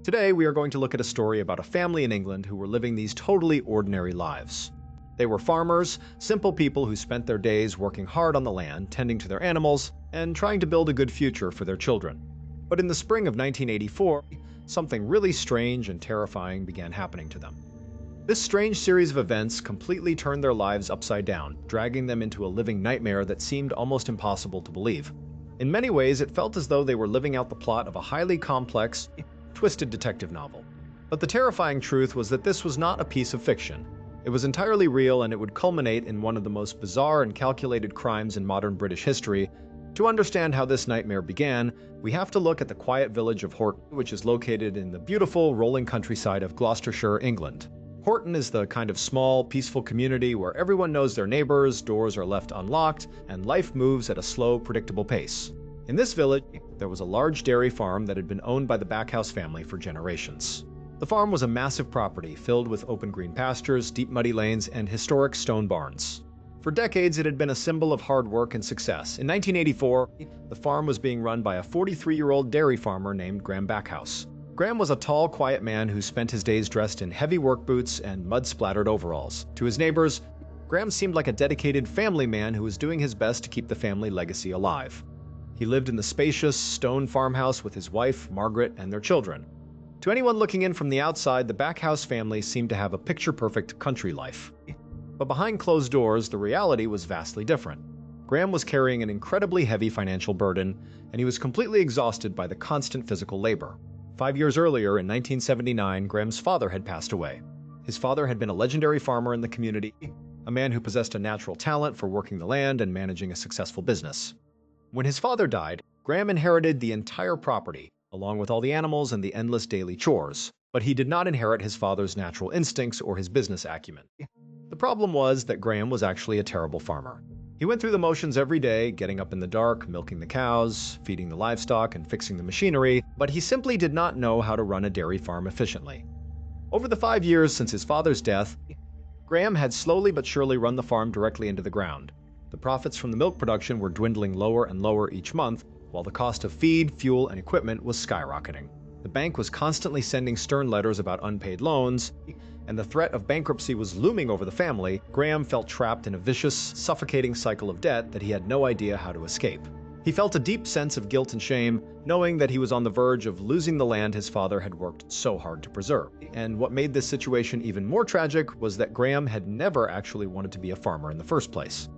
Today, we are going to look at a story about a family in England who were living these totally ordinary lives. They were farmers, simple people who spent their days working hard on the land, tending to their animals, and trying to build a good future for their children. But in the spring of 1984, something really strange and terrifying began happening to them. This strange series of events completely turned their lives upside down, dragging them into a living nightmare that seemed almost impossible to believe. In many ways, it felt as though they were living out the plot of a highly complex, twisted detective novel. But the terrifying truth was that this was not a piece of fiction. It was entirely real, and it would culminate in one of the most bizarre and calculated crimes in modern British history. To understand how this nightmare began, we have to look at the quiet village of Horton, which is located in the beautiful, rolling countryside of Gloucestershire, England. Horton is the kind of small, peaceful community where everyone knows their neighbors, doors are left unlocked, and life moves at a slow, predictable pace. In this village, there was a large dairy farm that had been owned by the Backhouse family for generations. The farm was a massive property filled with open green pastures, deep muddy lanes, and historic stone barns. For decades, it had been a symbol of hard work and success. In 1984, the farm was being run by a 43-year-old dairy farmer named Graham Backhouse. Graham was a tall, quiet man who spent his days dressed in heavy work boots and mud-splattered overalls. To his neighbors, Graham seemed like a dedicated family man who was doing his best to keep the family legacy alive. He lived in the spacious stone farmhouse with his wife, Margaret, and their children. To anyone looking in from the outside, the Backhouse family seemed to have a picture-perfect country life. But behind closed doors, the reality was vastly different. Graham was carrying an incredibly heavy financial burden, and he was completely exhausted by the constant physical labor. 5 years earlier, in 1979, Graham's father had passed away. His father had been a legendary farmer in the community, a man who possessed a natural talent for working the land and managing a successful business. When his father died, Graham inherited the entire property, along with all the animals and the endless daily chores, but he did not inherit his father's natural instincts or his business acumen. The problem was that Graham was actually a terrible farmer. He went through the motions every day, getting up in the dark, milking the cows, feeding the livestock, and fixing the machinery, but he simply did not know how to run a dairy farm efficiently. Over the 5 years since his father's death, Graham had slowly but surely run the farm directly into the ground. The profits from the milk production were dwindling lower and lower each month, while the cost of feed, fuel, and equipment was skyrocketing. The bank was constantly sending stern letters about unpaid loans, and the threat of bankruptcy was looming over the family. Graham felt trapped in a vicious, suffocating cycle of debt that he had no idea how to escape. He felt a deep sense of guilt and shame, knowing that he was on the verge of losing the land his father had worked so hard to preserve. And what made this situation even more tragic was that Graham had never actually wanted to be a farmer in the first place.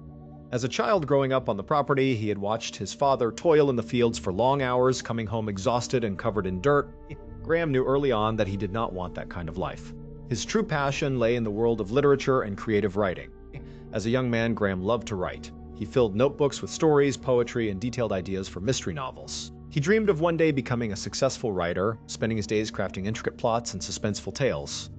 As a child growing up on the property, he had watched his father toil in the fields for long hours, coming home exhausted and covered in dirt. Graham knew early on that he did not want that kind of life. His true passion lay in the world of literature and creative writing. As a young man, Graham loved to write. He filled notebooks with stories, poetry, and detailed ideas for mystery novels. He dreamed of one day becoming a successful writer, spending his days crafting intricate plots and suspenseful tales.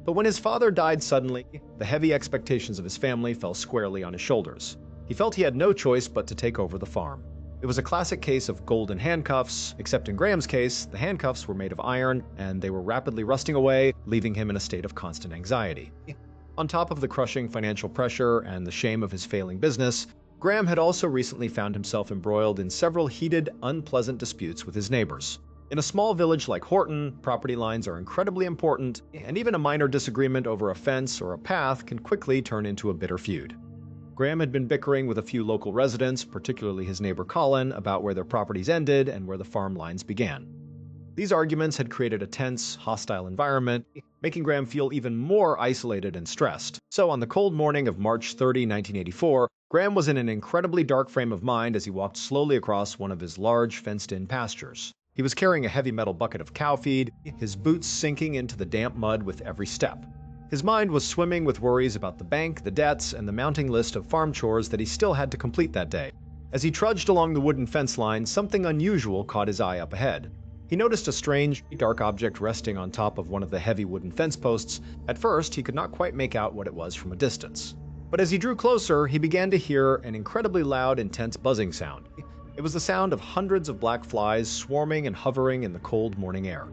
But when his father died suddenly, the heavy expectations of his family fell squarely on his shoulders. He felt he had no choice but to take over the farm. It was a classic case of golden handcuffs, except in Graham's case, the handcuffs were made of iron, and they were rapidly rusting away, leaving him in a state of constant anxiety. On top of the crushing financial pressure and the shame of his failing business, Graham had also recently found himself embroiled in several heated, unpleasant disputes with his neighbors. In a small village like Horton, property lines are incredibly important, and even a minor disagreement over a fence or a path can quickly turn into a bitter feud. Graham had been bickering with a few local residents, particularly his neighbor Colin, about where their properties ended and where the farm lines began. These arguments had created a tense, hostile environment, making Graham feel even more isolated and stressed. So on the cold morning of March 30, 1984, Graham was in an incredibly dark frame of mind as he walked slowly across one of his large, fenced-in pastures. He was carrying a heavy metal bucket of cow feed, his boots sinking into the damp mud with every step. His mind was swimming with worries about the bank, the debts, and the mounting list of farm chores that he still had to complete that day. As he trudged along the wooden fence line, something unusual caught his eye up ahead. He noticed a strange, dark object resting on top of one of the heavy wooden fence posts. At first, he could not quite make out what it was from a distance. But as he drew closer, he began to hear an incredibly loud, intense buzzing sound. It was the sound of hundreds of black flies swarming and hovering in the cold morning air.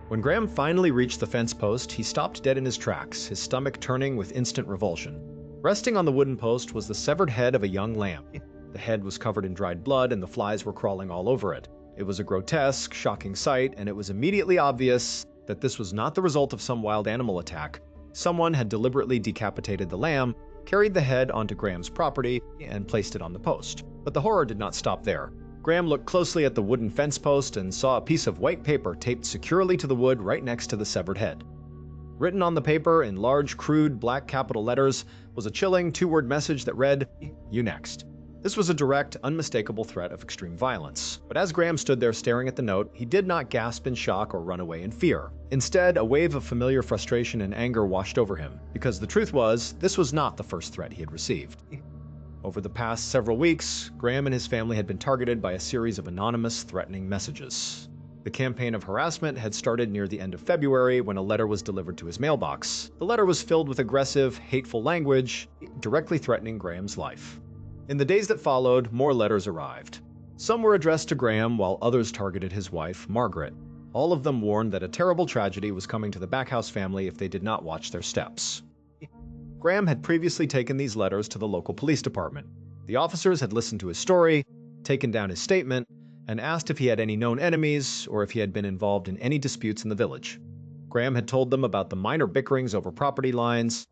When Graham finally reached the fence post, he stopped dead in his tracks, his stomach turning with instant revulsion. Resting on the wooden post was the severed head of a young lamb. The head was covered in dried blood and the flies were crawling all over it. It was a grotesque, shocking sight, and it was immediately obvious that this was not the result of some wild animal attack. Someone had deliberately decapitated the lamb, carried the head onto Graham's property, and placed it on the post. But the horror did not stop there. Graham looked closely at the wooden fence post and saw a piece of white paper taped securely to the wood right next to the severed head. Written on the paper in large, crude, black capital letters was a chilling two-word message that read, "You next." This was a direct, unmistakable threat of extreme violence. But as Graham stood there staring at the note, he did not gasp in shock or run away in fear. Instead, a wave of familiar frustration and anger washed over him, because the truth was, this was not the first threat he had received. Over the past several weeks, Graham and his family had been targeted by a series of anonymous, threatening messages. The campaign of harassment had started near the end of February when a letter was delivered to his mailbox. The letter was filled with aggressive, hateful language, directly threatening Graham's life. In the days that followed, more letters arrived. Some were addressed to Graham, while others targeted his wife, Margaret. All of them warned that a terrible tragedy was coming to the Backhouse family if they did not watch their steps. Graham had previously taken these letters to the local police department. The officers had listened to his story, taken down his statement, and asked if he had any known enemies or if he had been involved in any disputes in the village. Graham had told them about the minor bickerings over property lines,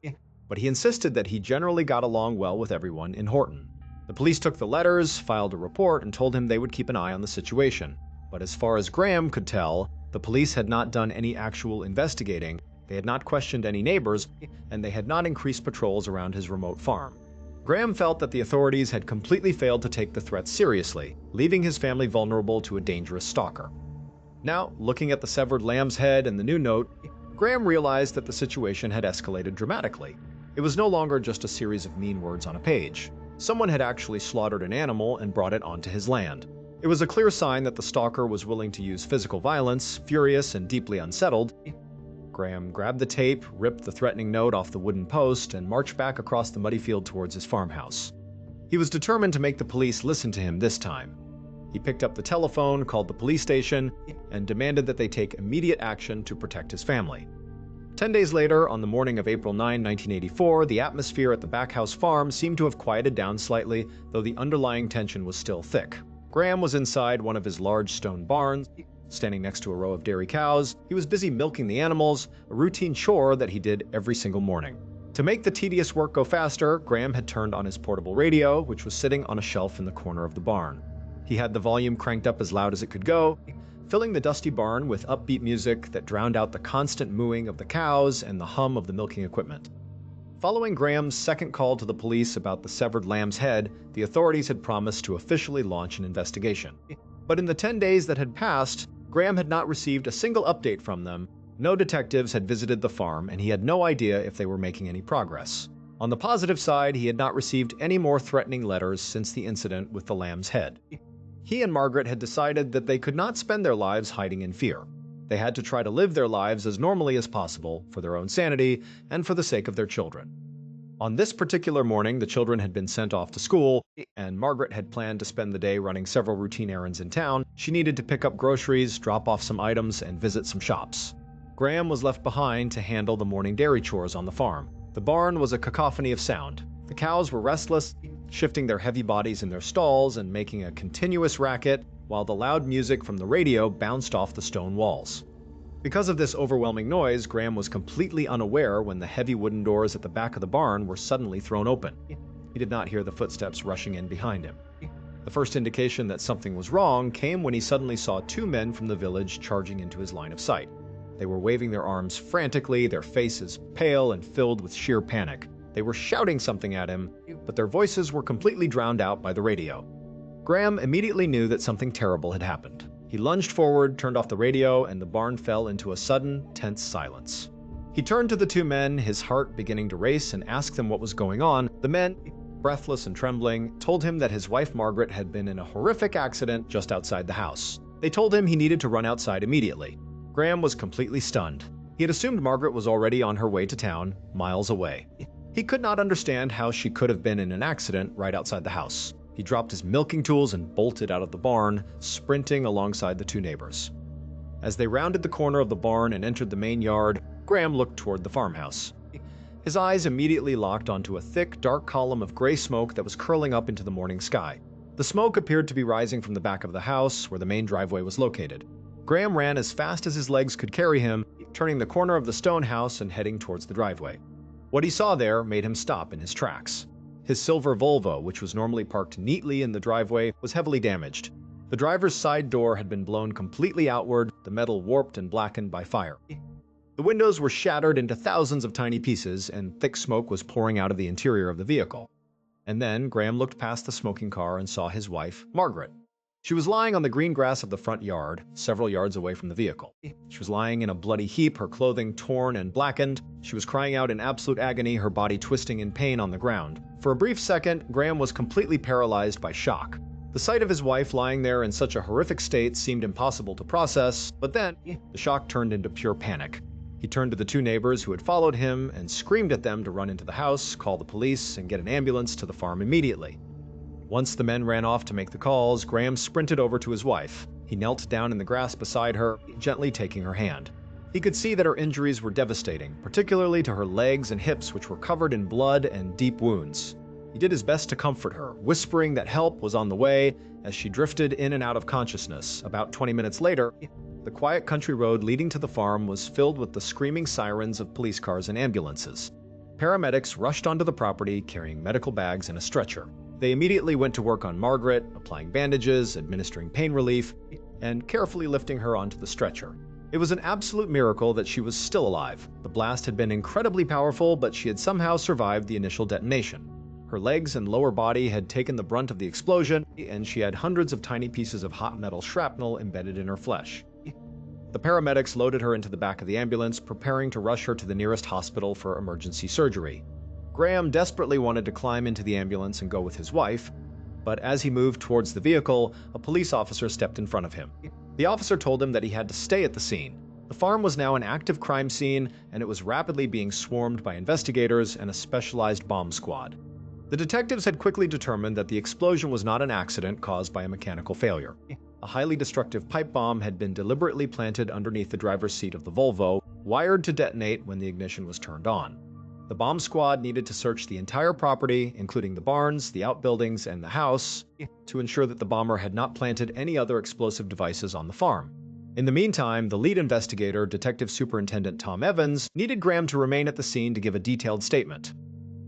but he insisted that he generally got along well with everyone in Horton. The police took the letters, filed a report, and told him they would keep an eye on the situation. But as far as Graham could tell, the police had not done any actual investigating, they had not questioned any neighbors, and they had not increased patrols around his remote farm. Graham felt that the authorities had completely failed to take the threat seriously, leaving his family vulnerable to a dangerous stalker. Now, looking at the severed lamb's head and the new note, Graham realized that the situation had escalated dramatically. It was no longer just a series of mean words on a page. Someone had actually slaughtered an animal and brought it onto his land. It was a clear sign that the stalker was willing to use physical violence, furious and deeply unsettled. Graham grabbed the tape, ripped the threatening note off the wooden post, and marched back across the muddy field towards his farmhouse. He was determined to make the police listen to him this time. He picked up the telephone, called the police station, and demanded that they take immediate action to protect his family. 10 days later, on the morning of April 9, 1984, the atmosphere at the Backhouse farm seemed to have quieted down slightly, though the underlying tension was still thick. Graham was inside one of his large stone barns, standing next to a row of dairy cows. He was busy milking the animals, a routine chore that he did every single morning. To make the tedious work go faster, Graham had turned on his portable radio, which was sitting on a shelf in the corner of the barn. He had the volume cranked up as loud as it could go, filling the dusty barn with upbeat music that drowned out the constant mooing of the cows and the hum of the milking equipment. Following Graham's second call to the police about the severed lamb's head, the authorities had promised to officially launch an investigation. But in the 10 days that had passed, Graham had not received a single update from them. No detectives had visited the farm, and he had no idea if they were making any progress. On the positive side, he had not received any more threatening letters since the incident with the lamb's head. He and Margaret had decided that they could not spend their lives hiding in fear. They had to try to live their lives as normally as possible for their own sanity and for the sake of their children. On this particular morning, the children had been sent off to school, and Margaret had planned to spend the day running several routine errands in town. She needed to pick up groceries, drop off some items, and visit some shops. Graham was left behind to handle the morning dairy chores on the farm. The barn was a cacophony of sound. The cows were restless, shifting their heavy bodies in their stalls and making a continuous racket, while the loud music from the radio bounced off the stone walls. Because of this overwhelming noise, Graham was completely unaware when the heavy wooden doors at the back of the barn were suddenly thrown open. He did not hear the footsteps rushing in behind him. The first indication that something was wrong came when he suddenly saw two men from the village charging into his line of sight. They were waving their arms frantically, their faces pale and filled with sheer panic. They were shouting something at him, but their voices were completely drowned out by the radio. Graham immediately knew that something terrible had happened. He lunged forward, turned off the radio, and the barn fell into a sudden, tense silence. He turned to the two men, his heart beginning to race, and asked them what was going on. The men, breathless and trembling, told him that his wife Margaret had been in a horrific accident just outside the house. They told him he needed to run outside immediately. Graham was completely stunned. He had assumed Margaret was already on her way to town, miles away. He could not understand how she could have been in an accident right outside the house. He dropped his milking tools and bolted out of the barn, sprinting alongside the two neighbors. As they rounded the corner of the barn and entered the main yard, Graham looked toward the farmhouse. His eyes immediately locked onto a thick, dark column of gray smoke that was curling up into the morning sky. The smoke appeared to be rising from the back of the house, where the main driveway was located. Graham ran as fast as his legs could carry him, turning the corner of the stone house and heading towards the driveway. What he saw there made him stop in his tracks. His silver Volvo, which was normally parked neatly in the driveway, was heavily damaged. The driver's side door had been blown completely outward, the metal warped and blackened by fire. The windows were shattered into thousands of tiny pieces, and thick smoke was pouring out of the interior of the vehicle. And then Graham looked past the smoking car and saw his wife, Margaret. She was lying on the green grass of the front yard, several yards away from the vehicle. She was lying in a bloody heap, her clothing torn and blackened. She was crying out in absolute agony, her body twisting in pain on the ground. For a brief second, Graham was completely paralyzed by shock. The sight of his wife lying there in such a horrific state seemed impossible to process, but then the shock turned into pure panic. He turned to the two neighbors who had followed him and screamed at them to run into the house, call the police, and get an ambulance to the farm immediately. Once the men ran off to make the calls, Graham sprinted over to his wife. He knelt down in the grass beside her, gently taking her hand. He could see that her injuries were devastating, particularly to her legs and hips, which were covered in blood and deep wounds. He did his best to comfort her, whispering that help was on the way as she drifted in and out of consciousness. About 20 minutes later, the quiet country road leading to the farm was filled with the screaming sirens of police cars and ambulances. Paramedics rushed onto the property carrying medical bags and a stretcher. They immediately went to work on Margaret, applying bandages, administering pain relief, and carefully lifting her onto the stretcher. It was an absolute miracle that she was still alive. The blast had been incredibly powerful, but she had somehow survived the initial detonation. Her legs and lower body had taken the brunt of the explosion, and she had hundreds of tiny pieces of hot metal shrapnel embedded in her flesh. The paramedics loaded her into the back of the ambulance, preparing to rush her to the nearest hospital for emergency surgery. Graham desperately wanted to climb into the ambulance and go with his wife, but as he moved towards the vehicle, a police officer stepped in front of him. The officer told him that he had to stay at the scene. The farm was now an active crime scene, and it was rapidly being swarmed by investigators and a specialized bomb squad. The detectives had quickly determined that the explosion was not an accident caused by a mechanical failure. A highly destructive pipe bomb had been deliberately planted underneath the driver's seat of the Volvo, wired to detonate when the ignition was turned on. The bomb squad needed to search the entire property, including the barns, the outbuildings, and the house, to ensure that the bomber had not planted any other explosive devices on the farm. In the meantime, the lead investigator, Detective Superintendent Tom Evans, needed Graham to remain at the scene to give a detailed statement.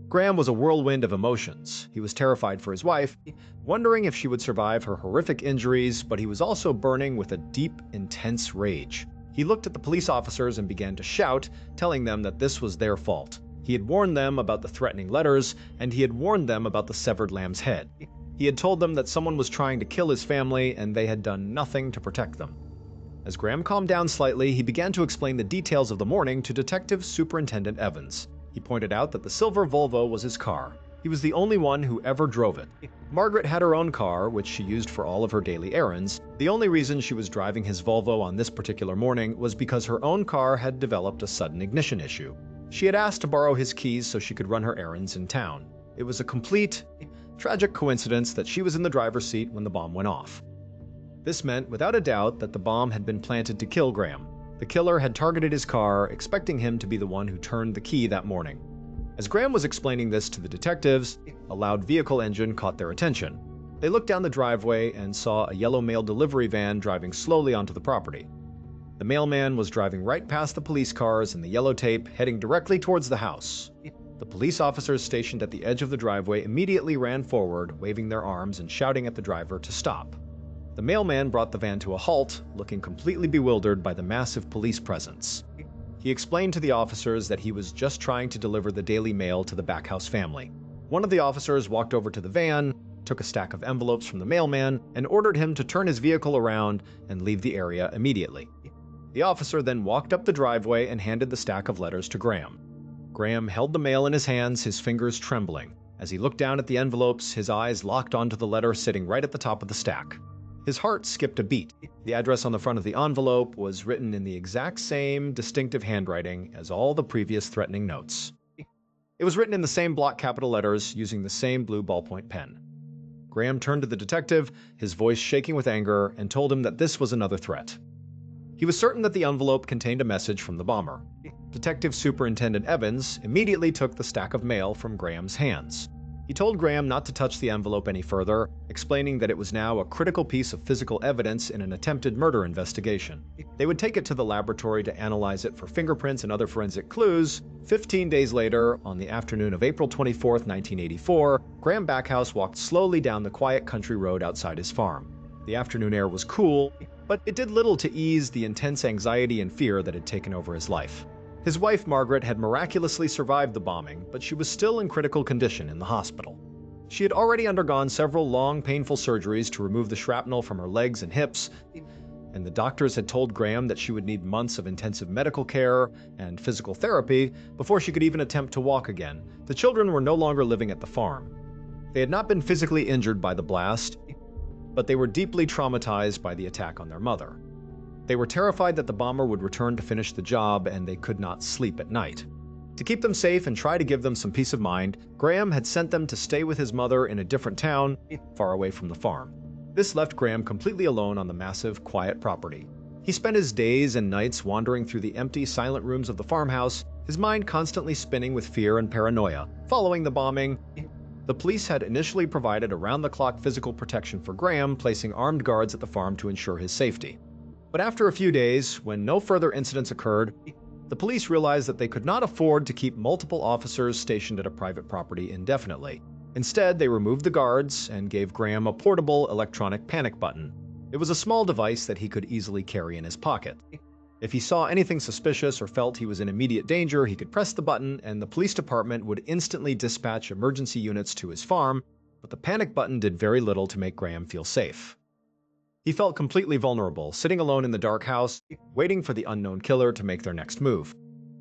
Graham was a whirlwind of emotions. He was terrified for his wife, wondering if she would survive her horrific injuries, but he was also burning with a deep, intense rage. He looked at the police officers and began to shout, telling them that this was their fault. He had warned them about the threatening letters, and he had warned them about the severed lamb's head. He had told them that someone was trying to kill his family, and they had done nothing to protect them. As Graham calmed down slightly, he began to explain the details of the morning to Detective Superintendent Evans. He pointed out that the silver Volvo was his car. He was the only one who ever drove it. Margaret had her own car, which she used for all of her daily errands. The only reason she was driving his Volvo on this particular morning was because her own car had developed a sudden ignition issue. She had asked to borrow his keys so she could run her errands in town. It was a complete, tragic coincidence that she was in the driver's seat when the bomb went off. This meant, without a doubt, that the bomb had been planted to kill Graham. The killer had targeted his car, expecting him to be the one who turned the key that morning. As Graham was explaining this to the detectives, a loud vehicle engine caught their attention. They looked down the driveway and saw a yellow mail delivery van driving slowly onto the property. The mailman was driving right past the police cars and the yellow tape, heading directly towards the house. The police officers stationed at the edge of the driveway immediately ran forward, waving their arms and shouting at the driver to stop. The mailman brought the van to a halt, looking completely bewildered by the massive police presence. He explained to the officers that he was just trying to deliver the daily mail to the Backhouse family. One of the officers walked over to the van, took a stack of envelopes from the mailman, and ordered him to turn his vehicle around and leave the area immediately. The officer then walked up the driveway and handed the stack of letters to Graham. Graham held the mail in his hands, his fingers trembling. As he looked down at the envelopes, his eyes locked onto the letter sitting right at the top of the stack. His heart skipped a beat. The address on the front of the envelope was written in the exact same distinctive handwriting as all the previous threatening notes. It was written in the same block capital letters using the same blue ballpoint pen. Graham turned to the detective, his voice shaking with anger, and told him that this was another threat. He was certain that the envelope contained a message from the bomber. Detective Superintendent Evans immediately took the stack of mail from Graham's hands. He told Graham not to touch the envelope any further, explaining that it was now a critical piece of physical evidence in an attempted murder investigation. They would take it to the laboratory to analyze it for fingerprints and other forensic clues. 15 days later, on the afternoon of April 24, 1984, Graham Backhouse walked slowly down the quiet country road outside his farm. The afternoon air was cool, but it did little to ease the intense anxiety and fear that had taken over his life. His wife, Margaret, had miraculously survived the bombing, but she was still in critical condition in the hospital. She had already undergone several long, painful surgeries to remove the shrapnel from her legs and hips, and the doctors had told Graham that she would need months of intensive medical care and physical therapy before she could even attempt to walk again. The children were no longer living at the farm. They had not been physically injured by the blast, but they were deeply traumatized by the attack on their mother. They were terrified that the bomber would return to finish the job, and they could not sleep at night. To keep them safe and try to give them some peace of mind, Graham had sent them to stay with his mother in a different town, far away from the farm. This left Graham completely alone on the massive, quiet property. He spent his days and nights wandering through the empty, silent rooms of the farmhouse, his mind constantly spinning with fear and paranoia. Following the bombing, the police had initially provided around-the-clock physical protection for Graham, placing armed guards at the farm to ensure his safety. But after a few days, when no further incidents occurred, the police realized that they could not afford to keep multiple officers stationed at a private property indefinitely. Instead, they removed the guards and gave Graham a portable electronic panic button. It was a small device that he could easily carry in his pocket. If he saw anything suspicious or felt he was in immediate danger, he could press the button and the police department would instantly dispatch emergency units to his farm, but the panic button did very little to make Graham feel safe. He felt completely vulnerable, sitting alone in the dark house, waiting for the unknown killer to make their next move.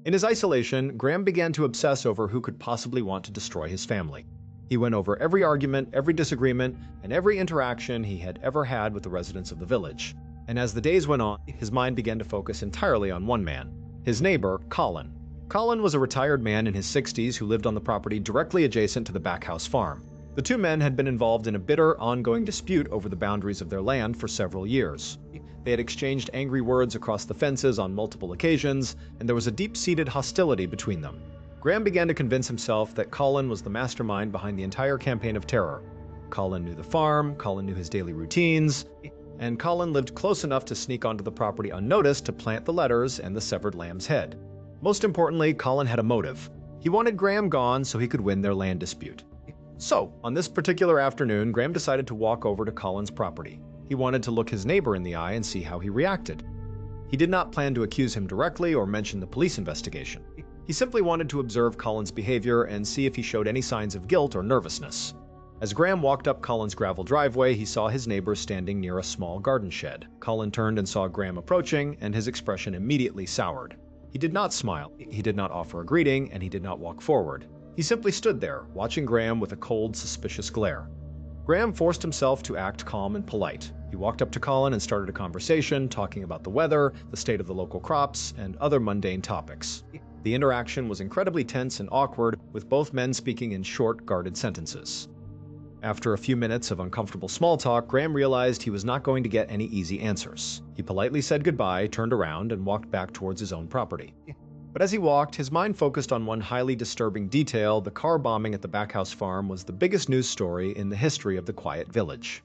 In his isolation, Graham began to obsess over who could possibly want to destroy his family. He went over every argument, every disagreement, and every interaction he had ever had with the residents of the village. And as the days went on, his mind began to focus entirely on one man, his neighbor, Colin. Colin was a retired man in his 60s who lived on the property directly adjacent to the Backhouse farm. The two men had been involved in a bitter, ongoing dispute over the boundaries of their land for several years. They had exchanged angry words across the fences on multiple occasions, and there was a deep-seated hostility between them. Graham began to convince himself that Colin was the mastermind behind the entire campaign of terror. Colin knew the farm, Colin knew his daily routines, and Colin lived close enough to sneak onto the property unnoticed to plant the letters and the severed lamb's head. Most importantly, Colin had a motive. He wanted Graham gone so he could win their land dispute. So, on this particular afternoon, Graham decided to walk over to Colin's property. He wanted to look his neighbor in the eye and see how he reacted. He did not plan to accuse him directly or mention the police investigation. He simply wanted to observe Colin's behavior and see if he showed any signs of guilt or nervousness. As Graham walked up Colin's gravel driveway, he saw his neighbor standing near a small garden shed. Colin turned and saw Graham approaching, and his expression immediately soured. He did not smile, he did not offer a greeting, and he did not walk forward. He simply stood there, watching Graham with a cold, suspicious glare. Graham forced himself to act calm and polite. He walked up to Colin and started a conversation, talking about the weather, the state of the local crops, and other mundane topics. The interaction was incredibly tense and awkward, with both men speaking in short, guarded sentences. After a few minutes of uncomfortable small talk, Graham realized he was not going to get any easy answers. He politely said goodbye, turned around, and walked back towards his own property. But as he walked, his mind focused on one highly disturbing detail. The car bombing at the Backhouse farm was the biggest news story in the history of the quiet village.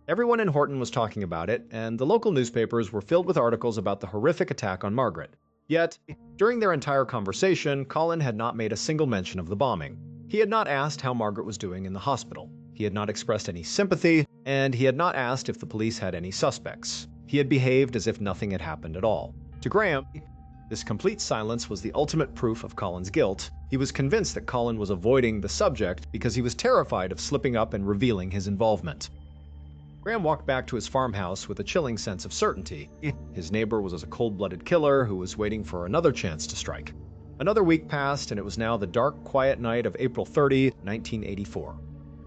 Everyone in Horton was talking about it, and the local newspapers were filled with articles about the horrific attack on Margaret. Yet, during their entire conversation, Colin had not made a single mention of the bombing. He had not asked how Margaret was doing in the hospital. He had not expressed any sympathy, and he had not asked if the police had any suspects. He had behaved as if nothing had happened at all. To Graham, this complete silence was the ultimate proof of Colin's guilt. He was convinced that Colin was avoiding the subject because he was terrified of slipping up and revealing his involvement. Graham walked back to his farmhouse with a chilling sense of certainty. His neighbor was a cold-blooded killer who was waiting for another chance to strike. Another week passed, and it was now the dark, quiet night of April 30, 1984.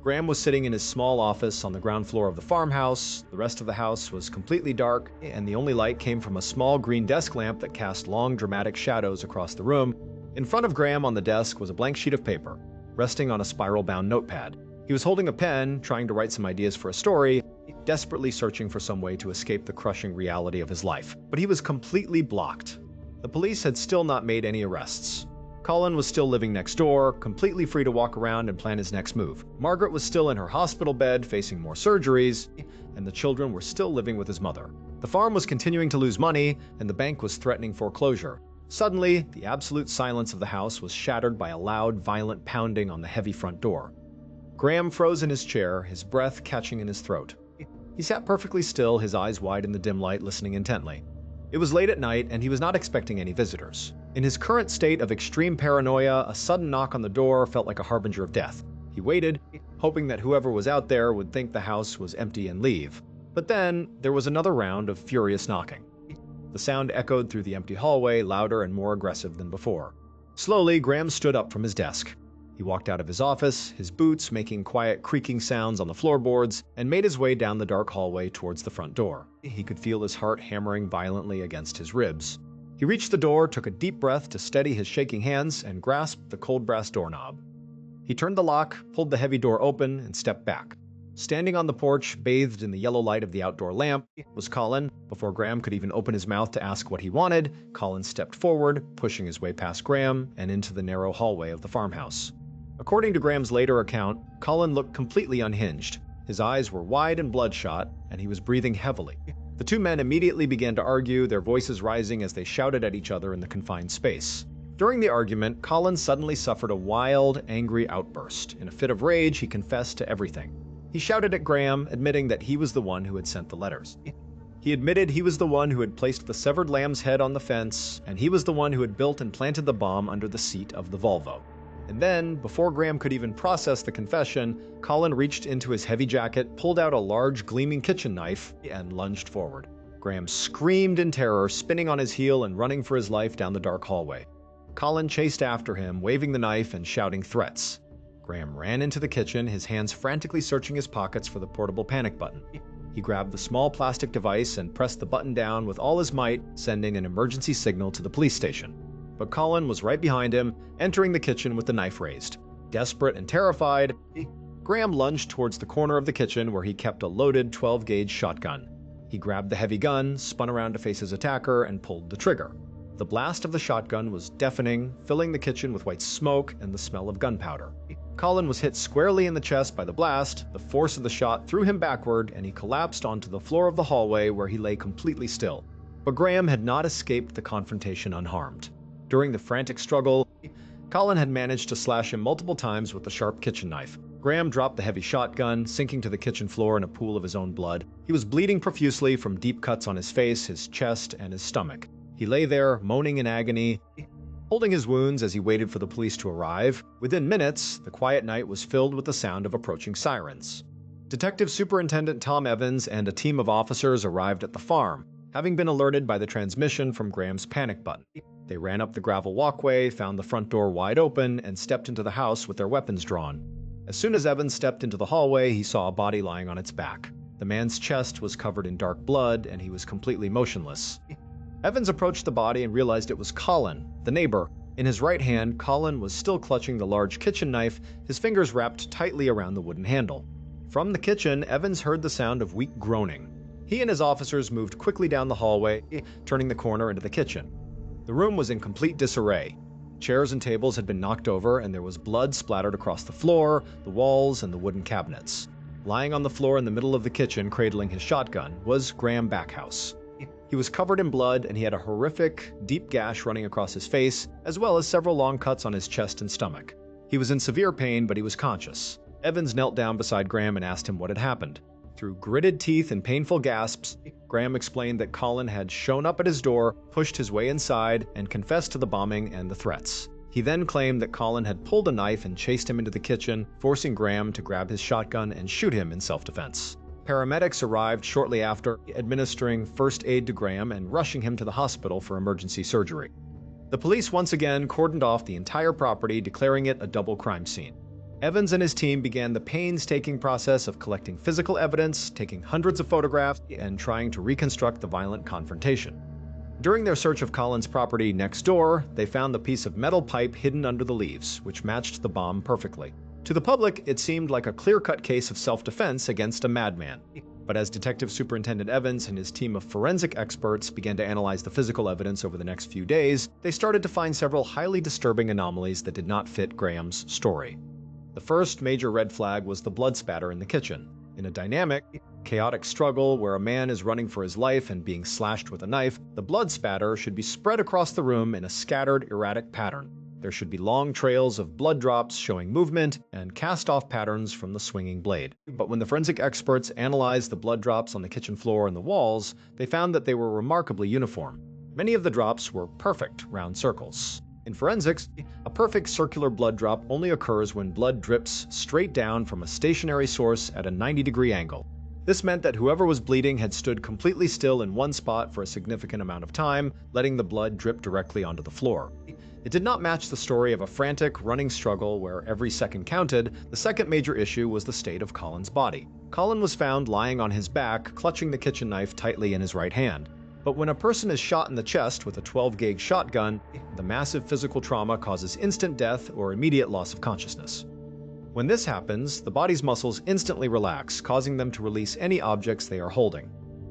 Graham was sitting in his small office on the ground floor of the farmhouse. The rest of the house was completely dark, and the only light came from a small green desk lamp that cast long, dramatic shadows across the room. In front of Graham on the desk was a blank sheet of paper, resting on a spiral-bound notepad. He was holding a pen, trying to write some ideas for a story, desperately searching for some way to escape the crushing reality of his life. But he was completely blocked. The police had still not made any arrests. Colin was still living next door, completely free to walk around and plan his next move. Margaret was still in her hospital bed, facing more surgeries, and the children were still living with his mother. The farm was continuing to lose money, and the bank was threatening foreclosure. Suddenly, the absolute silence of the house was shattered by a loud, violent pounding on the heavy front door. Graham froze in his chair, his breath catching in his throat. He sat perfectly still, his eyes wide in the dim light, listening intently. It was late at night, and he was not expecting any visitors. In his current state of extreme paranoia, a sudden knock on the door felt like a harbinger of death. He waited, hoping that whoever was out there would think the house was empty and leave. But then, there was another round of furious knocking. The sound echoed through the empty hallway, louder and more aggressive than before. Slowly, Graham stood up from his desk. He walked out of his office, his boots making quiet creaking sounds on the floorboards, and made his way down the dark hallway towards the front door. He could feel his heart hammering violently against his ribs. He reached the door, took a deep breath to steady his shaking hands, and grasped the cold brass doorknob. He turned the lock, pulled the heavy door open, and stepped back. Standing on the porch, bathed in the yellow light of the outdoor lamp, was Colin. Before Graham could even open his mouth to ask what he wanted, Colin stepped forward, pushing his way past Graham and into the narrow hallway of the farmhouse. According to Graham's later account, Colin looked completely unhinged. His eyes were wide and bloodshot, and he was breathing heavily. The two men immediately began to argue, their voices rising as they shouted at each other in the confined space. During the argument, Colin suddenly suffered a wild, angry outburst. In a fit of rage, he confessed to everything. He shouted at Graham, admitting that he was the one who had sent the letters. He admitted he was the one who had placed the severed lamb's head on the fence, and he was the one who had built and planted the bomb under the seat of the Volvo. And then, before Graham could even process the confession, Colin reached into his heavy jacket, pulled out a large gleaming kitchen knife, and lunged forward. Graham screamed in terror, spinning on his heel and running for his life down the dark hallway. Colin chased after him, waving the knife and shouting threats. Graham ran into the kitchen, his hands frantically searching his pockets for the portable panic button. He grabbed the small plastic device and pressed the button down with all his might, sending an emergency signal to the police station. But Colin was right behind him, entering the kitchen with the knife raised. Desperate and terrified, Graham lunged towards the corner of the kitchen where he kept a loaded 12-gauge shotgun. He grabbed the heavy gun, spun around to face his attacker, and pulled the trigger. The blast of the shotgun was deafening, filling the kitchen with white smoke and the smell of gunpowder. Colin was hit squarely in the chest by the blast. The force of the shot threw him backward, and he collapsed onto the floor of the hallway where he lay completely still. But Graham had not escaped the confrontation unharmed. During the frantic struggle, Colin had managed to slash him multiple times with the sharp kitchen knife. Graham dropped the heavy shotgun, sinking to the kitchen floor in a pool of his own blood. He was bleeding profusely from deep cuts on his face, his chest, and his stomach. He lay there, moaning in agony, holding his wounds as he waited for the police to arrive. Within minutes, the quiet night was filled with the sound of approaching sirens. Detective Superintendent Tom Evans and a team of officers arrived at the farm, having been alerted by the transmission from Graham's panic button. They ran up the gravel walkway, found the front door wide open, and stepped into the house with their weapons drawn. As soon as Evans stepped into the hallway, he saw a body lying on its back. The man's chest was covered in dark blood, and he was completely motionless. Evans approached the body and realized it was Colin, the neighbor. In his right hand, Colin was still clutching the large kitchen knife, his fingers wrapped tightly around the wooden handle. From the kitchen, Evans heard the sound of weak groaning. He and his officers moved quickly down the hallway, turning the corner into the kitchen. The room was in complete disarray. Chairs and tables had been knocked over, and there was blood splattered across the floor, the walls, and the wooden cabinets. Lying on the floor in the middle of the kitchen, cradling his shotgun, was Graham Backhouse. He was covered in blood, and he had a horrific, deep gash running across his face, as well as several long cuts on his chest and stomach. He was in severe pain, but he was conscious. Evans knelt down beside Graham and asked him what had happened. Through gritted teeth and painful gasps, Graham explained that Colin had shown up at his door, pushed his way inside, and confessed to the bombing and the threats. He then claimed that Colin had pulled a knife and chased him into the kitchen, forcing Graham to grab his shotgun and shoot him in self-defense. Paramedics arrived shortly after, administering first aid to Graham and rushing him to the hospital for emergency surgery. The police once again cordoned off the entire property, declaring it a double crime scene. Evans and his team began the painstaking process of collecting physical evidence, taking hundreds of photographs, and trying to reconstruct the violent confrontation. During their search of Colin's property next door, they found the piece of metal pipe hidden under the leaves, which matched the bomb perfectly. To the public, it seemed like a clear-cut case of self-defense against a madman. But as Detective Superintendent Evans and his team of forensic experts began to analyze the physical evidence over the next few days, they started to find several highly disturbing anomalies that did not fit Graham's story. The first major red flag was the blood spatter in the kitchen. In a dynamic, chaotic struggle where a man is running for his life and being slashed with a knife, the blood spatter should be spread across the room in a scattered, erratic pattern. There should be long trails of blood drops showing movement and cast-off patterns from the swinging blade. But when the forensic experts analyzed the blood drops on the kitchen floor and the walls, they found that they were remarkably uniform. Many of the drops were perfect round circles. In forensics, a perfect circular blood drop only occurs when blood drips straight down from a stationary source at a 90-degree angle. This meant that whoever was bleeding had stood completely still in one spot for a significant amount of time, letting the blood drip directly onto the floor. It did not match the story of a frantic, running struggle where every second counted. The second major issue was the state of Colin's body. Colin was found lying on his back, clutching the kitchen knife tightly in his right hand. But when a person is shot in the chest with a 12-gauge shotgun, the massive physical trauma causes instant death or immediate loss of consciousness. When this happens, the body's muscles instantly relax, causing them to release any objects they are holding.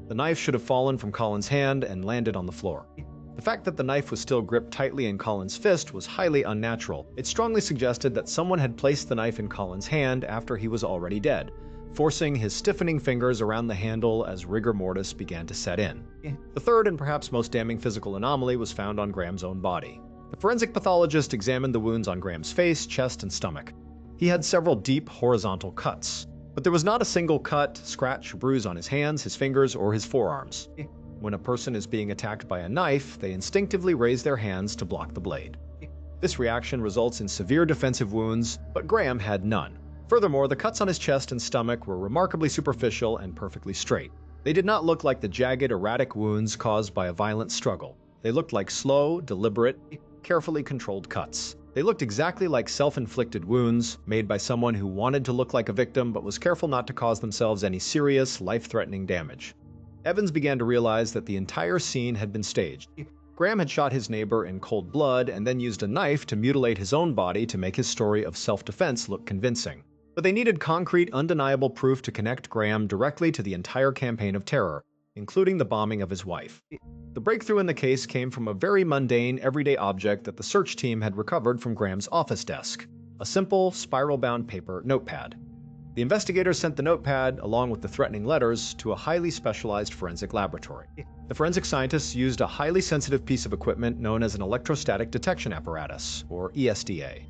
The knife should have fallen from Colin's hand and landed on the floor. The fact that the knife was still gripped tightly in Colin's fist was highly unnatural. It strongly suggested that someone had placed the knife in Colin's hand after he was already dead, forcing his stiffening fingers around the handle as rigor mortis began to set in. The third and perhaps most damning physical anomaly was found on Graham's own body. The forensic pathologist examined the wounds on Graham's face, chest, and stomach. He had several deep horizontal cuts, but there was not a single cut, scratch, or bruise on his hands, his fingers, or his forearms. When a person is being attacked by a knife, they instinctively raise their hands to block the blade. This reaction results in severe defensive wounds, but Graham had none. Furthermore, the cuts on his chest and stomach were remarkably superficial and perfectly straight. They did not look like the jagged, erratic wounds caused by a violent struggle. They looked like slow, deliberate, carefully controlled cuts. They looked exactly like self-inflicted wounds, made by someone who wanted to look like a victim but was careful not to cause themselves any serious, life-threatening damage. Evans began to realize that the entire scene had been staged. Graham had shot his neighbor in cold blood and then used a knife to mutilate his own body to make his story of self-defense look convincing. But they needed concrete, undeniable proof to connect Graham directly to the entire campaign of terror, including the bombing of his wife. The breakthrough in the case came from a very mundane, everyday object that the search team had recovered from Graham's office desk: a simple, spiral-bound paper notepad. The investigators sent the notepad, along with the threatening letters, to a highly specialized forensic laboratory. The forensic scientists used a highly sensitive piece of equipment known as an electrostatic detection apparatus, or ESDA.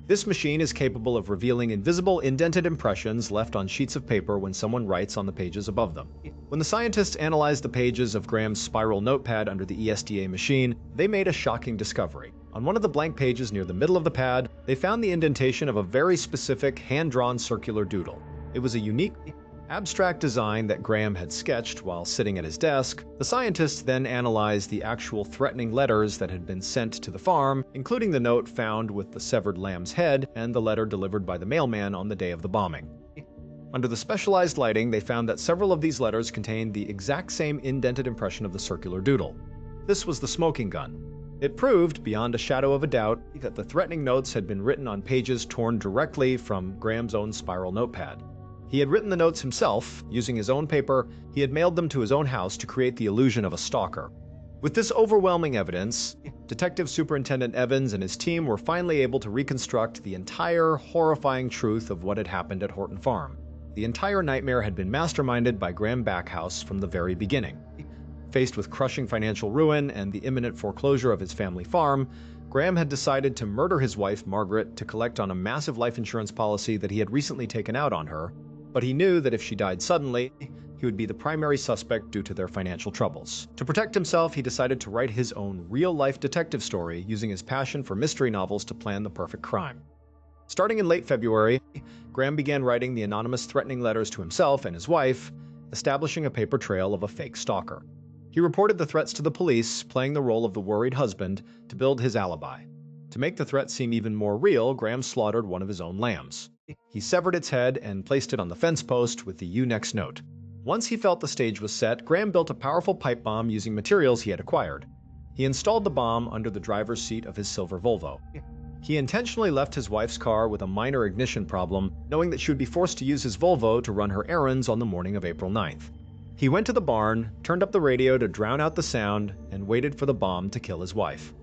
This machine is capable of revealing invisible indented impressions left on sheets of paper when someone writes on the pages above them. When the scientists analyzed the pages of Graham's spiral notepad under the ESDA machine, they made a shocking discovery. On one of the blank pages near the middle of the pad, they found the indentation of a very specific, hand-drawn circular doodle. It was a unique, abstract design that Graham had sketched while sitting at his desk. The scientists then analyzed the actual threatening letters that had been sent to the farm, including the note found with the severed lamb's head and the letter delivered by the mailman on the day of the bombing. Under the specialized lighting, they found that several of these letters contained the exact same indented impression of the circular doodle. This was the smoking gun. It proved, beyond a shadow of a doubt, that the threatening notes had been written on pages torn directly from Graham's own spiral notepad. He had written the notes himself. Using his own paper, he had mailed them to his own house to create the illusion of a stalker. With this overwhelming evidence, Detective Superintendent Evans and his team were finally able to reconstruct the entire horrifying truth of what had happened at Horton Farm. The entire nightmare had been masterminded by Graham Backhouse from the very beginning. Faced with crushing financial ruin and the imminent foreclosure of his family farm, Graham had decided to murder his wife, Margaret, to collect on a massive life insurance policy that he had recently taken out on her, but he knew that if she died suddenly, he would be the primary suspect due to their financial troubles. To protect himself, he decided to write his own real-life detective story, using his passion for mystery novels to plan the perfect crime. Starting in late February, Graham began writing the anonymous threatening letters to himself and his wife, establishing a paper trail of a fake stalker. He reported the threats to the police, playing the role of the worried husband to build his alibi. To make the threat seem even more real, Graham slaughtered one of his own lambs. He severed its head and placed it on the fence post with the "You Next" note. Once he felt the stage was set, Graham built a powerful pipe bomb using materials he had acquired. He installed the bomb under the driver's seat of his silver Volvo. He intentionally left his wife's car with a minor ignition problem, knowing that she would be forced to use his Volvo to run her errands on the morning of April 9th. He went to the barn, turned up the radio to drown out the sound, and waited for the bomb to kill his wife.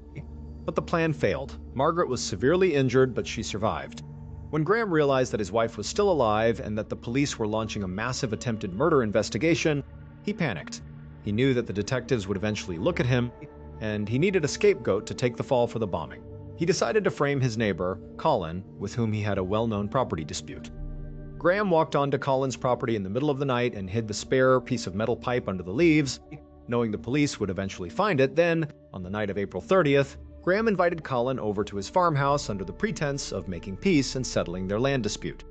But the plan failed. Margaret was severely injured, but she survived. When Graham realized that his wife was still alive and that the police were launching a massive attempted murder investigation, he panicked. He knew that the detectives would eventually look at him, and he needed a scapegoat to take the fall for the bombing. He decided to frame his neighbor, Colin, with whom he had a well-known property dispute. Graham walked onto Colin's property in the middle of the night and hid the spare piece of metal pipe under the leaves, knowing the police would eventually find it. Then, on the night of April 30th, Graham invited Colin over to his farmhouse under the pretense of making peace and settling their land dispute.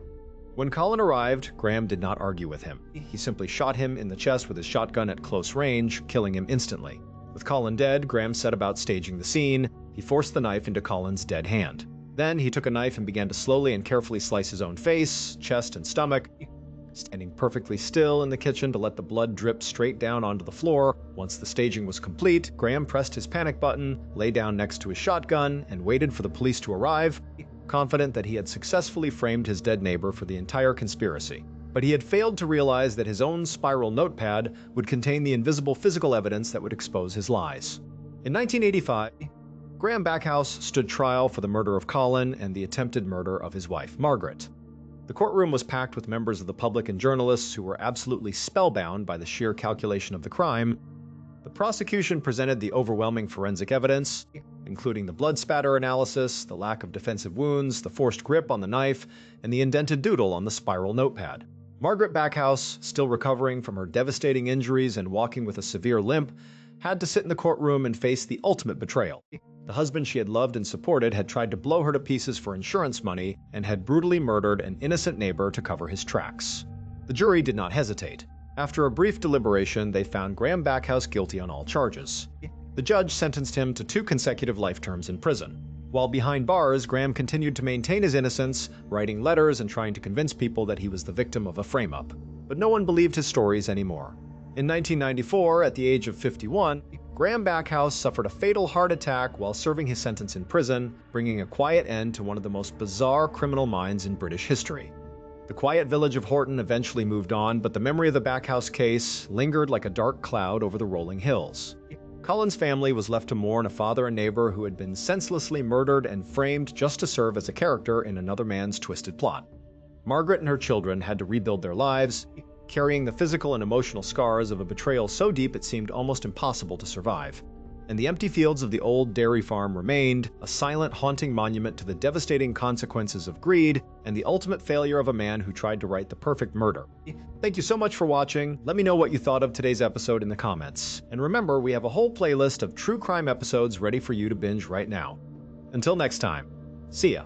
When Colin arrived, Graham did not argue with him. He simply shot him in the chest with his shotgun at close range, killing him instantly. With Colin dead, Graham set about staging the scene. He forced the knife into Colin's dead hand. Then he took a knife and began to slowly and carefully slice his own face, chest, and stomach, standing perfectly still in the kitchen to let the blood drip straight down onto the floor. Once the staging was complete, Graham pressed his panic button, lay down next to his shotgun, and waited for the police to arrive, confident that he had successfully framed his dead neighbor for the entire conspiracy. But he had failed to realize that his own spiral notepad would contain the invisible physical evidence that would expose his lies. In 1985, Graham Backhouse stood trial for the murder of Colin and the attempted murder of his wife, Margaret. The courtroom was packed with members of the public and journalists who were absolutely spellbound by the sheer calculation of the crime. The prosecution presented the overwhelming forensic evidence, including the blood spatter analysis, the lack of defensive wounds, the forced grip on the knife, and the indented doodle on the spiral notepad. Margaret Backhouse, still recovering from her devastating injuries and walking with a severe limp, had to sit in the courtroom and face the ultimate betrayal. The husband she had loved and supported had tried to blow her to pieces for insurance money and had brutally murdered an innocent neighbor to cover his tracks. The jury did not hesitate. After a brief deliberation, they found Graham Backhouse guilty on all charges. The judge sentenced him to 2 consecutive life terms in prison. While behind bars, Graham continued to maintain his innocence, writing letters and trying to convince people that he was the victim of a frame-up. But no one believed his stories anymore. In 1994, at the age of 51, Graham Backhouse suffered a fatal heart attack while serving his sentence in prison, bringing a quiet end to one of the most bizarre criminal minds in British history. The quiet village of Horton eventually moved on, but the memory of the Backhouse case lingered like a dark cloud over the rolling hills. Colin's family was left to mourn a father and neighbor who had been senselessly murdered and framed just to serve as a character in another man's twisted plot. Margaret and her children had to rebuild their lives, carrying the physical and emotional scars of a betrayal so deep it seemed almost impossible to survive. And the empty fields of the old dairy farm remained, a silent, haunting monument to the devastating consequences of greed and the ultimate failure of a man who tried to write the perfect murder. Thank you so much for watching. Let me know what you thought of today's episode in the comments. And remember, we have a whole playlist of true crime episodes ready for you to binge right now. Until next time, see ya.